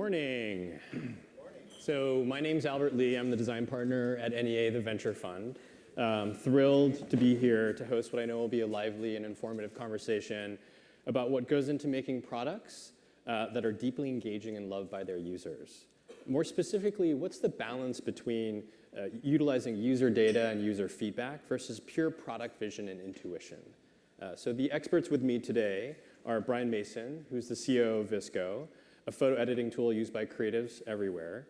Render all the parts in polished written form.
morning. So my name's Albert Lee. I'm the design partner at NEA, the venture fund. Thrilled to be here to host what I know will be a lively and informative conversation about what goes into making products that are deeply engaging and loved by their users. More specifically, what's the balance between utilizing user data and user feedback versus pure product vision and intuition? So the experts with me today are Brian Mason, who's the CEO of VSCO, a photo editing tool used by creatives everywhere.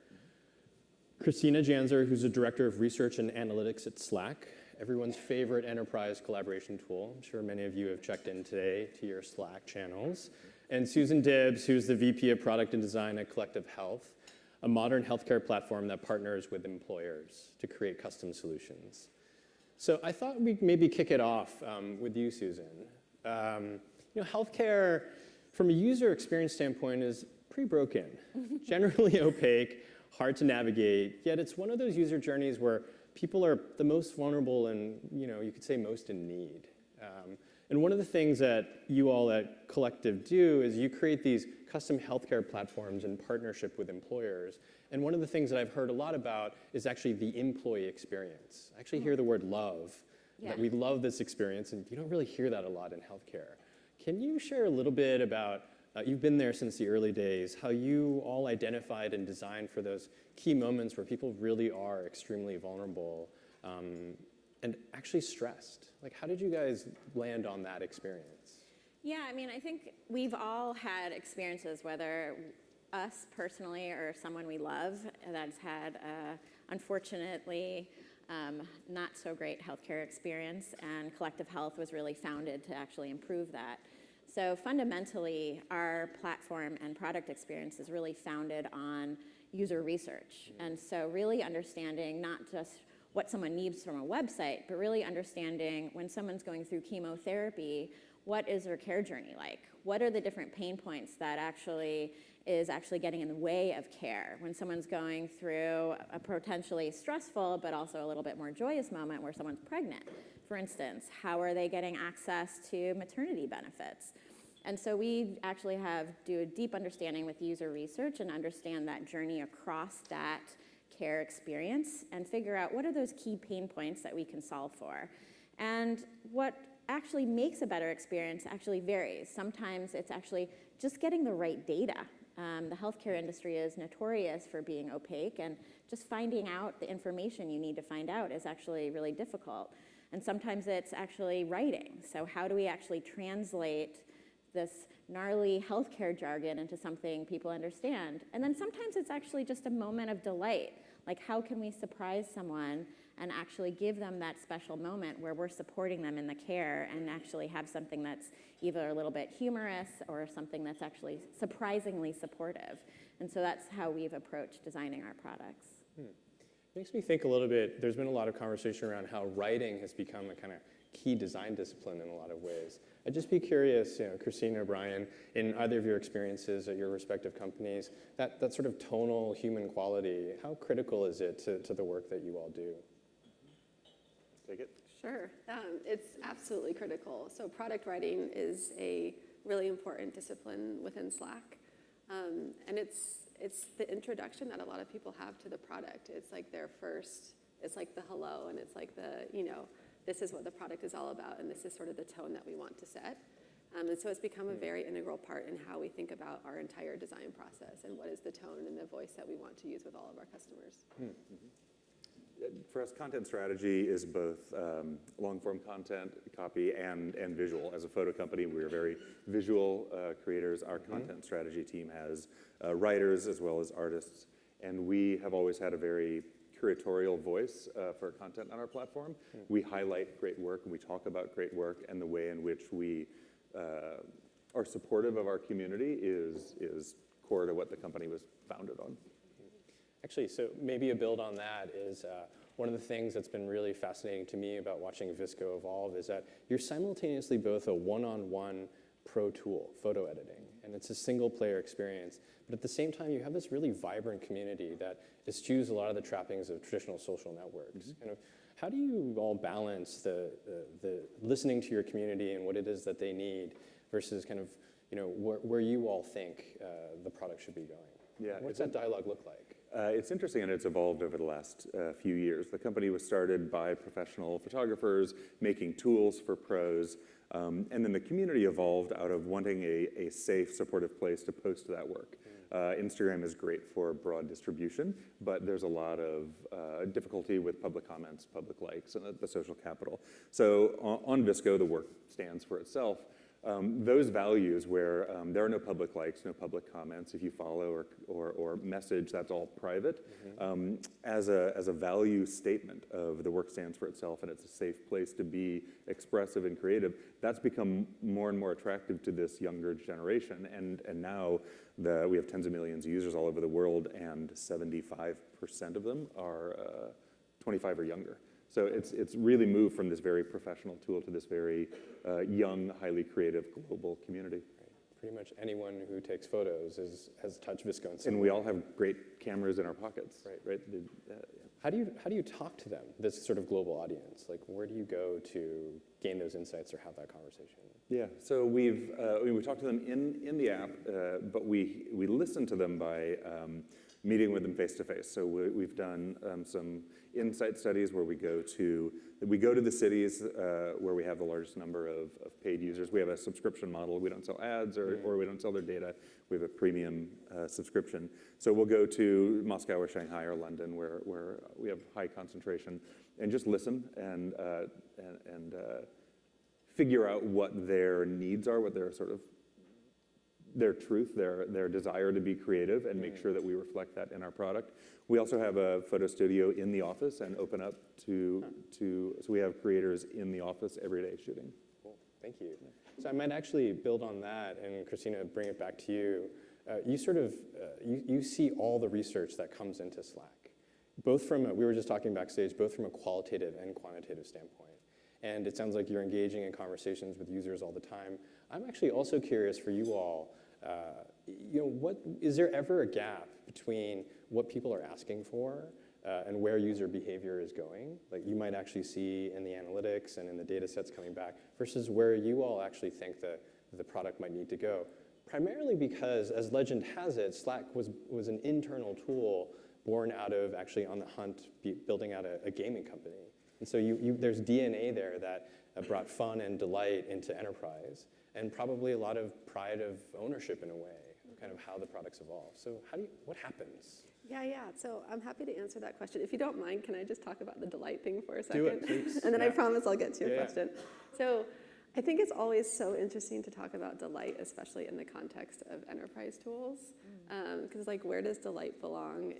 Christina Janzer, who's the director of research and analytics at Slack, everyone's favorite enterprise collaboration tool. I'm sure many of you have checked in today to your Slack channels. And Susan Dibbs, who's the VP of product and design at Collective Health, a modern healthcare platform that partners with employers to create custom solutions. So I thought we'd maybe kick it off with you, Susan. Healthcare, from a user experience standpoint, is pretty broken, generally opaque, hard to navigate, yet it's one of those user journeys where people are the most vulnerable and, you could say most in need. And one of the things that you all at Collective do is you create these custom healthcare platforms in partnership with employers. And one of the things that I've heard a lot about is actually the employee experience. I actually hear the word love, that we love this experience, and you don't really hear that a lot in healthcare. Can you share a little bit about, you've been there since the early days, how you all identified and designed for those key moments where people really are extremely vulnerable and actually stressed? Like, how did you guys land on that experience? Yeah, I think we've all had experiences, whether us personally or someone we love that's had, unfortunately, not so great healthcare experience, and Collective Health was really founded to actually improve that. So fundamentally, our platform and product experience is really founded on user research. And so really understanding not just what someone needs from a website, but really understanding when someone's going through chemotherapy, what is their care journey like? What are the different pain points that is actually getting in the way of care? When someone's going through a potentially stressful, but also a little bit more joyous moment where someone's pregnant, for instance, how are they getting access to maternity benefits? And so we actually do a deep understanding with user research and understand that journey across that care experience and figure out what are those key pain points that we can solve for. And what actually makes a better experience actually varies. Sometimes it's actually just getting the right data. The healthcare industry is notorious for being opaque, and just finding out the information you need to find out is actually really difficult. And sometimes it's actually writing. So how do we actually translate this gnarly healthcare jargon into something people understand? And then sometimes it's actually just a moment of delight. Like, how can we surprise someone and actually give them that special moment where we're supporting them in the care and actually have something that's either a little bit humorous or something that's actually surprisingly supportive. And so that's how we've approached designing our products. Makes me think a little bit, there's been a lot of conversation around how writing has become a kind of key design discipline in a lot of ways. I'd just be curious, Christina or Brian, in either of your experiences at your respective companies, that sort of tonal human quality, how critical is it to the work that you all do? Take it. Sure. It's absolutely critical. So product writing is a really important discipline within Slack. And it's the introduction that a lot of people have to the product. It's like their first, it's like the hello, and it's like the, this is what the product is all about, and this is sort of the tone that we want to set. And so it's become a very integral part in how we think about our entire design process and what is the tone and the voice that we want to use with all of our customers. For us, content strategy is both long-form content, copy, and visual. As a photo company, we're very visual creators. Our content strategy team has writers as well as artists, and we have always had a very curatorial voice for content on our platform. We highlight great work, and we talk about great work, and the way in which we are supportive of our community is core to what the company was founded on. Actually, so maybe a build on that is one of the things that's been really fascinating to me about watching VSCO evolve is that you're simultaneously both a one-on-one pro tool, photo editing, and it's a single player experience. But at the same time, you have this really vibrant community that eschews a lot of the trappings of traditional social networks. Kind of, how do you all balance the listening to your community and what it is that they need versus kind of, where you all think the product should be going? Yeah, What's that dialogue look like? It's interesting, and it's evolved over the last few years. The company was started by professional photographers making tools for pros, and then the community evolved out of wanting a safe, supportive place to post that work. Instagram is great for broad distribution, but there's a lot of difficulty with public comments, public likes, and the social capital. So on VSCO, the work stands for itself. Those values where there are no public likes, no public comments, if you follow or message, that's all private. As a value statement of the work stands for itself and it's a safe place to be expressive and creative, that's become more and more attractive to this younger generation. And now we have tens of millions of users all over the world, and 75% of them are 25 or younger. So it's really moved from this very professional tool to this very young, highly creative global community. Right. Pretty much anyone who takes photos has touched VSCO in some And way. we all have great cameras in our pockets. Right. How do you talk to them, this sort of global audience? Like, where do you go to gain those insights or have that conversation? Yeah, so we talk to them in the app, but we listen to them by meeting with them face to face. So we've done some insight studies where we go to the cities where we have the largest number of paid users. We have a subscription model. We don't sell ads or we don't sell their data. We have a premium subscription. So we'll go to Moscow or Shanghai or London where we have high concentration and just listen and figure out what their needs are, what their sort of their truth, their desire to be creative, and make sure that we reflect that in our product. We also have a photo studio in the office and open up so we have creators in the office every day shooting. Cool, thank you. So I might actually build on that, and Christina, bring it back to you. You sort of, you see all the research that comes into Slack, both from, we were just talking backstage, both from a qualitative and quantitative standpoint. And it sounds like you're engaging in conversations with users all the time. I'm actually also curious for you all, what is there ever a gap between what people are asking for and where user behavior is going? Like you might actually see in the analytics and in the data sets coming back versus where you all actually think that the product might need to go. Primarily because, as legend has it, Slack was an internal tool born out of actually on the hunt building out a gaming company. And so there's DNA there that brought fun and delight into enterprise, and probably a lot of pride of ownership in a way, kind of how the products evolve. So what happens? Yeah. So I'm happy to answer that question. If you don't mind, can I just talk about the delight thing for a second? Do it, please. And then I Yeah. promise I'll get to your Yeah. question. So I think it's always so interesting to talk about delight, especially in the context of enterprise tools. Because where does delight belong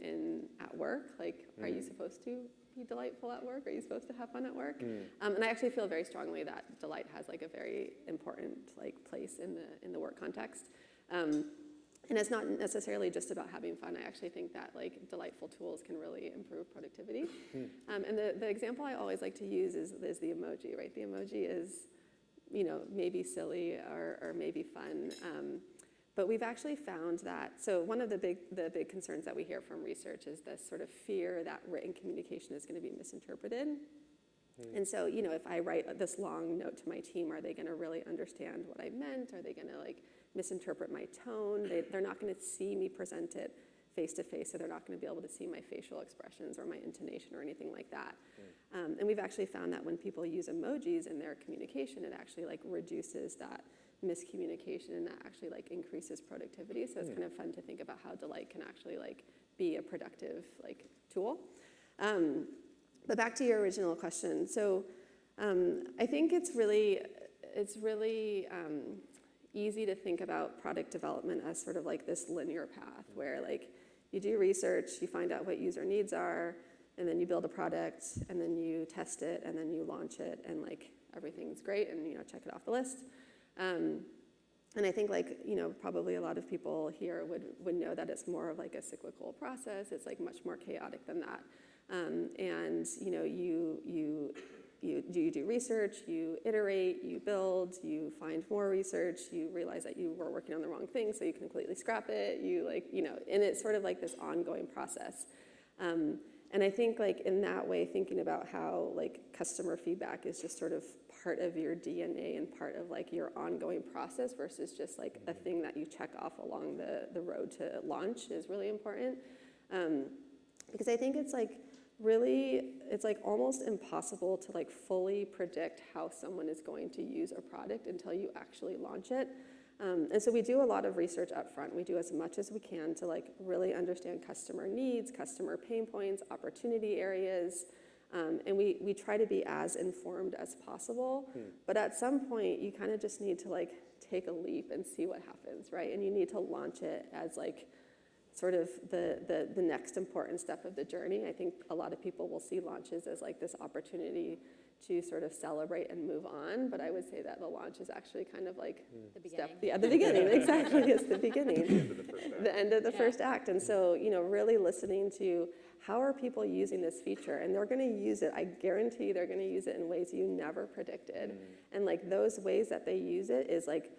at work? Like, are you supposed to be delightful at work? Are you supposed to have fun at work? And I actually feel very strongly that delight has a very important place in the work context. And it's not necessarily just about having fun. I actually think that delightful tools can really improve productivity. And the example I always like to use is the emoji, right? The emoji is, maybe silly or maybe fun. But we've actually found that, so one of the big concerns that we hear from research is this sort of fear that written communication is going to be misinterpreted. And so, if I write this long note to my team, are they going to really understand what I meant? Are they going to misinterpret my tone? They're not going to see me present it face to face, so they're not going to be able to see my facial expressions or my intonation or anything like that. And we've actually found that when people use emojis in their communication, it actually reduces that miscommunication, and that actually increases productivity. So it's kind of fun to think about how delight can actually be a productive tool. But back to your original question. So I think it's really easy to think about product development as sort of this linear path where you do research, you find out what user needs are, and then you build a product, and then you test it, and then you launch it, and everything's great, and check it off the list. And I think probably a lot of people here would know that it's more of a cyclical process. It's much more chaotic than that. And you do research, you iterate, you build, you find more research, you realize that you were working on the wrong thing, so you completely scrap it. And it's sort of this ongoing process. And I think in that way, thinking about how customer feedback is just sort of part of your DNA and part of like your ongoing process versus just like a thing that you check off along the road to launch is really important. Because I think it's like almost impossible to like fully predict how someone is going to use a product until you actually launch it. And so we do a lot of research up front. We do as much as we can to like really understand customer needs, customer pain points, opportunity areas, and we try to be as informed as possible. But at some point, you kind of just need to like take a leap and see what happens, right? And you need to launch it as like sort of the next important step of the journey. I think a lot of people will see launches as like this opportunity to sort of celebrate and move on, but I would say that the launch is actually kind of like The beginning. the beginning, exactly, it's the beginning, the end of the first act. And so, you know, really listening to how are people using this feature, and they're gonna use it, I guarantee they're gonna use it in ways you never predicted. And like those ways that they use it is like,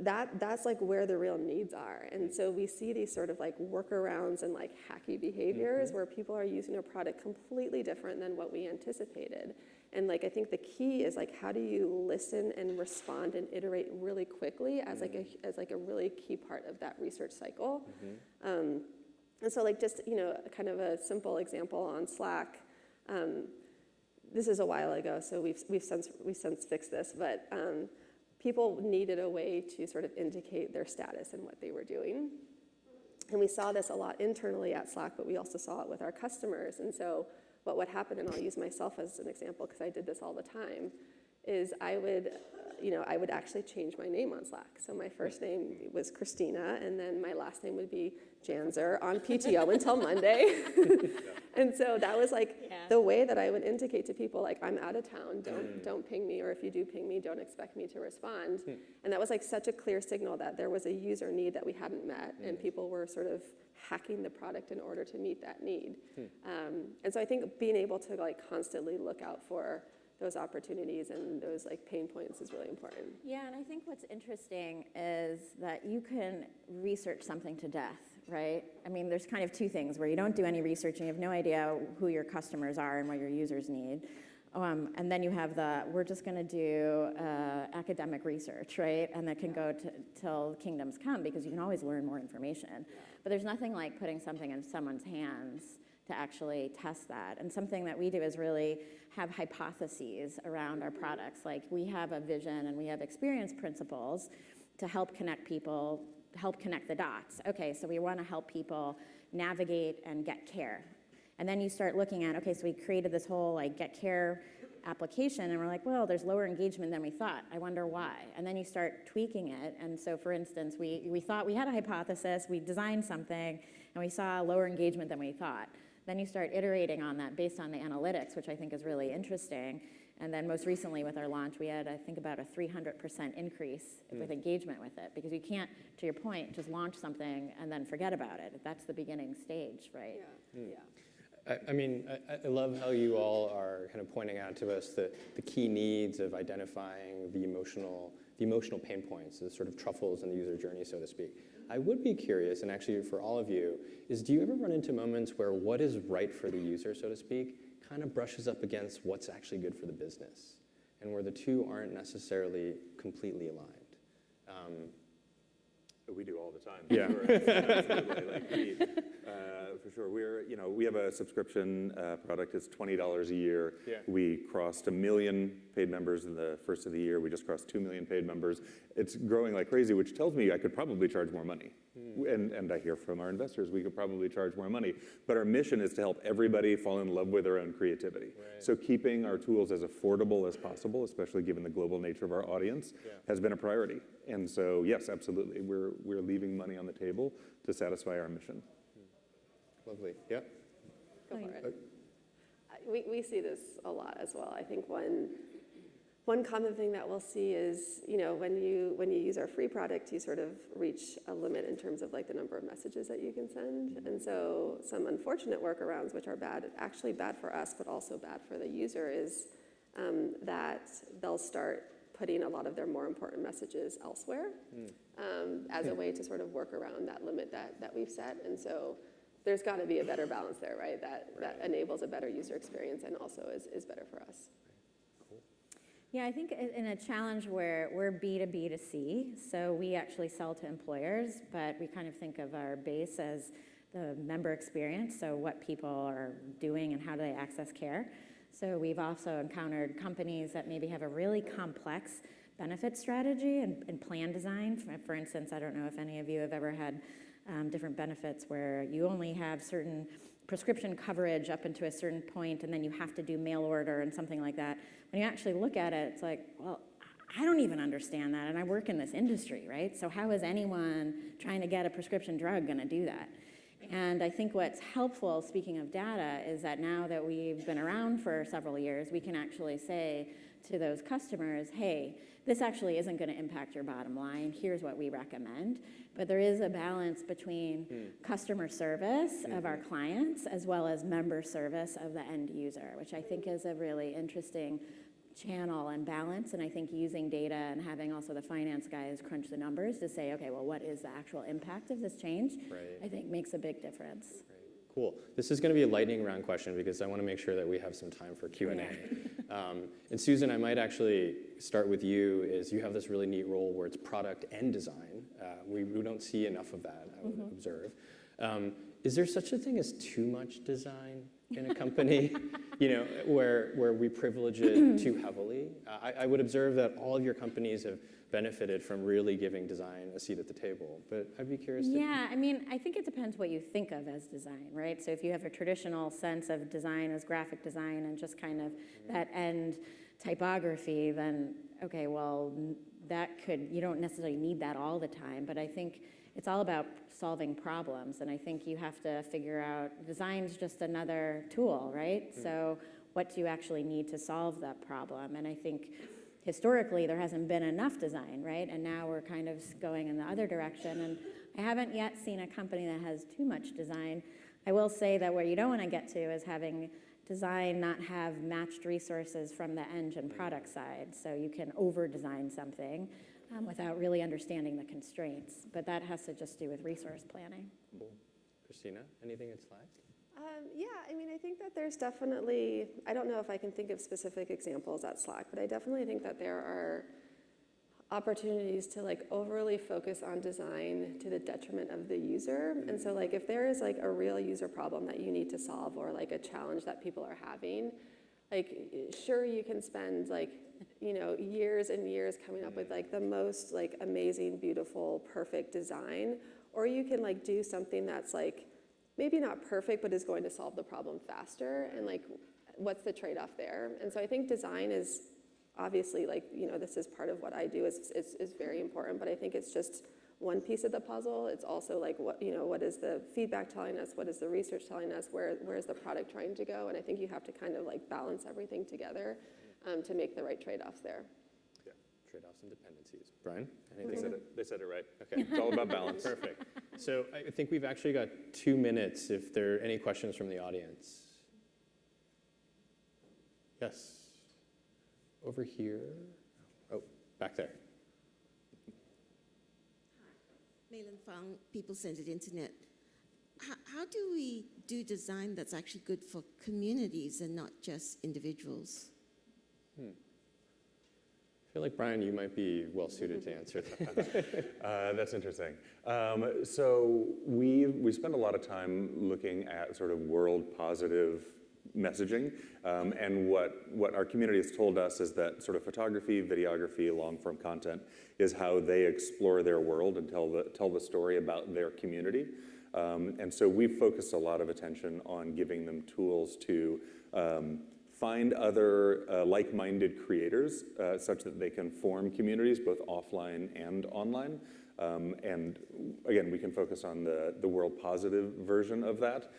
that's like where the real needs are. And so we see these sort of like workarounds and like hacky behaviors where people are using a product completely different than what we anticipated. And like I think the key is like how do you listen and respond and iterate really quickly as like a really key part of that research cycle. And so like just, you know, kind of a simple example on Slack. This is a while ago, so we've since fixed this, but people needed a way to sort of indicate their status and what they were doing. And we saw this a lot internally at Slack, but we also saw it with our customers. And so what would happen, and I'll use myself as an example because I did this all the time, is I would actually change my name on Slack. So my first name was Christina, and then my last name would be Janzer on PTO until Monday. And so that was like the way that I would indicate to people, like, I'm out of town, don't ping me, or if you do ping me, don't expect me to respond. And that was like such a clear signal that there was a user need that we hadn't met, and people were sort of hacking the product in order to meet that need. And so I think being able to like constantly look out for those opportunities and those like pain points is really important. Yeah, and I think what's interesting is that you can research something to death, right? I mean, there's kind of two things where you don't do any research and you have no idea who your customers are and what your users need. And then you have we're just going to do academic research, right? And that can go till kingdoms come because you can always learn more information. But there's nothing like putting something in someone's hands to actually test that. And something that we do is really have hypotheses around our products. Like we have a vision and we have experience principles to help connect people, help connect the dots. Okay, so we want to help people navigate and get care. And then you start looking at, okay, so we created this whole like get care application and we're like, well, there's lower engagement than we thought. I wonder why. And then you start tweaking it. And so for instance, we thought we had a hypothesis, we designed something, and we saw lower engagement than we thought. Then you start iterating on that based on the analytics, which I think is really interesting. And then most recently with our launch, we had, I think, about a 300% increase with engagement with it. Because you can't, to your point, just launch something and then forget about it. That's the beginning stage, right? I mean, I love how you all are kind of pointing out to us the key needs of identifying the emotional pain points, the sort of truffles in the user journey, so to speak. I would be curious, and actually for all of you, is do you ever run into moments where what is right for the user, so to speak, kind of brushes up against what's actually good for the business, and where the two aren't necessarily completely aligned? We do all the time. Yeah. Absolutely. For sure. We have a subscription product. It's $20 a year. Yeah. We crossed 1 million paid members in the first of the year. We just crossed 2 million paid members. It's growing like crazy, which tells me I could probably charge more money. And I hear from our investors, we could probably charge more money. But our mission is to help everybody fall in love with their own creativity. Right. So keeping our tools as affordable as possible, especially given the global nature of our audience, has been a priority. And so, yes, absolutely. We're leaving money on the table to satisfy our mission. Lovely. Yeah. Go for it. We see this a lot as well. I think one common thing that we'll see is, when you use our free product, you sort of reach a limit in terms of like the number of messages that you can send. And so some unfortunate workarounds, which are actually bad for us, but also bad for the user, is that they'll start putting a lot of their more important messages elsewhere as a way to sort of work around that limit that we've set. And so there's got to be a better balance there, right? That enables a better user experience and also is better for us. Yeah, I think in a challenge where we're B2B to C, so we actually sell to employers, but we kind of think of our base as the member experience, so what people are doing and how do they access care. So we've also encountered companies that maybe have a really complex benefit strategy and plan design. For instance, I don't know if any of you have ever had different benefits where you only have certain prescription coverage up into a certain point, and then you have to do mail order and something like that. When you actually look at it, it's like, well, I don't even understand that, and I work in this industry, right? So how is anyone trying to get a prescription drug going to do that? And I think what's helpful, speaking of data, is that now that we've been around for several years, we can actually say to those customers, hey, this actually isn't going to impact your bottom line. Here's what we recommend. But there is a balance between customer service of our clients as well as member service of the end user, which I think is a really interesting channel and balance. And I think using data and having also the finance guys crunch the numbers to say, okay, well, what is the actual impact of this change? Right. I think makes a big difference. Cool. This is going to be a lightning round question because I want to make sure that we have some time for Q&A. And Susan, I might actually start with you. Is you have this really neat role where it's product and design. We don't see enough of that, I would observe. Is there such a thing as too much design in a company? Where we privilege it too heavily? I would observe that all of your companies have benefited from really giving design a seat at the table, but I'd be curious. Yeah, I mean, I think it depends what you think of as design, right? So if you have a traditional sense of design as graphic design and just kind of that end typography, then okay, well, you don't necessarily need that all the time, but I think it's all about solving problems, and I think you have to figure out, design's just another tool, right? So what do you actually need to solve that problem? And I think historically there hasn't been enough design, right? And now we're kind of going in the other direction, and I haven't yet seen a company that has too much design. I will say that where you don't want to get to is having design not have matched resources from the engine product side, so you can over-design something without really understanding the constraints. But that has to just do with resource planning. Cool. Christina, anything at Slack? Yeah, I mean, I think that there's definitely, I don't know if I can think of specific examples at Slack, but I definitely think that there are opportunities to like overly focus on design to the detriment of the user. And so like if there is like a real user problem that you need to solve or like a challenge that people are having, like sure you can spend like, years and years coming up with like the most like amazing, beautiful, perfect design, or you can like do something that's like maybe not perfect, but is going to solve the problem faster. And like, what's the trade-off there? And so I think design is obviously like, this is part of what I do is very important, but I think it's just one piece of the puzzle. It's also like, what is the feedback telling us? What is the research telling us? Where is the product trying to go? And I think you have to kind of like balance everything together to make the right trade-offs there. Yeah, trade-offs and dependencies. Brian, They said it right. Okay. It's all about balance. Perfect. So I think we've actually got 2 minutes if there are any questions from the audience. Yes. Over here. Oh, back there. Meilin Fang, People-Centered Internet. How do we do design that's actually good for communities and not just individuals? I feel like, Brian, you might be well suited to answer that. That's interesting. So we spend a lot of time looking at sort of world positive messaging, and what our community has told us is that sort of photography, videography, long form content is how they explore their world and tell the story about their community. And so we've focused a lot of attention on giving them tools to find other like-minded creators such that they can form communities both offline and online. And again, we can focus on the world positive version of that,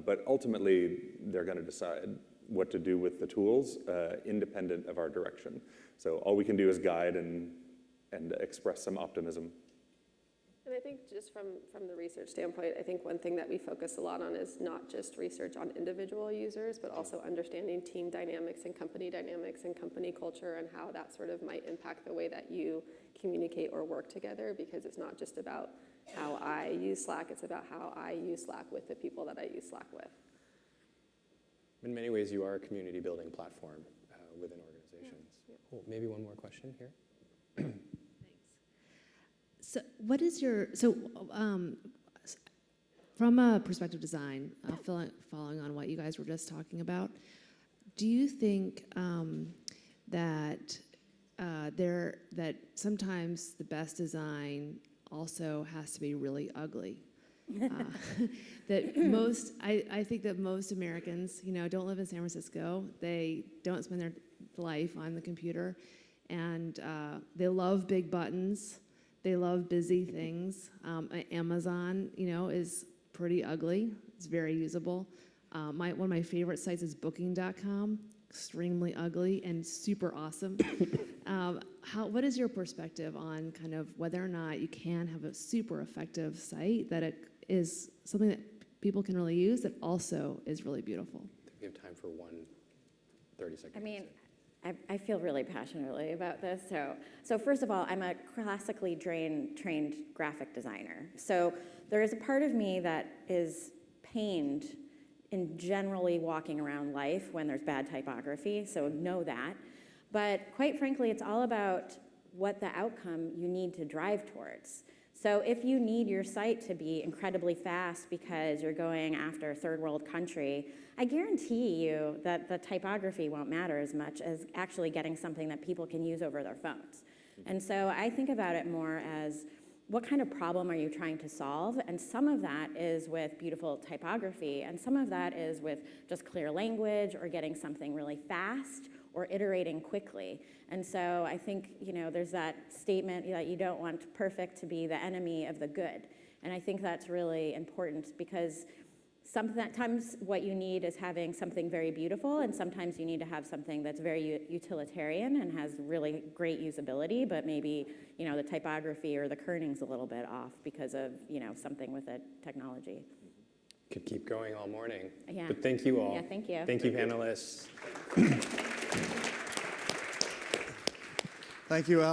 but ultimately they're going to decide what to do with the tools independent of our direction. So all we can do is guide and express some optimism. And I think just from the research standpoint, I think one thing that we focus a lot on is not just research on individual users, but also understanding team dynamics and company culture and how that sort of might impact the way that you communicate or work together, because it's not just about how I use Slack, it's about how I use Slack with the people that I use Slack with. In many ways, you are a community building platform within organizations. Oh, maybe one more question here. So, what is your from a perspective design, following on what you guys were just talking about? Do you think that that sometimes the best design also has to be really ugly? I think that most Americans, don't live in San Francisco. They don't spend their life on the computer, and they love big buttons. They love busy things. Amazon, is pretty ugly. It's very usable. One of my favorite sites is Booking.com. Extremely ugly and super awesome. What is your perspective on kind of whether or not you can have a super effective site that it is something that people can really use that also is really beautiful? I think we have time for one 30-second. I mean, I feel really passionately about this. So first of all, I'm a classically trained graphic designer. So there is a part of me that is pained in generally walking around life when there's bad typography, so know that. But quite frankly, it's all about what the outcome you need to drive towards. So if you need your site to be incredibly fast because you're going after a third world country, I guarantee you that the typography won't matter as much as actually getting something that people can use over their phones. And so I think about it more as, what kind of problem are you trying to solve? And some of that is with beautiful typography, and some of that is with just clear language or getting something really fast or iterating quickly. And so I think, there's that statement that you don't want perfect to be the enemy of the good. And I think that's really important, because sometimes what you need is having something very beautiful, and sometimes you need to have something that's very utilitarian and has really great usability, but maybe, the typography or the kerning's a little bit off because of, something with the technology. Could keep going all morning. Yeah. But thank you all. Yeah, thank you. Thank you, panelists. Thank you, Al.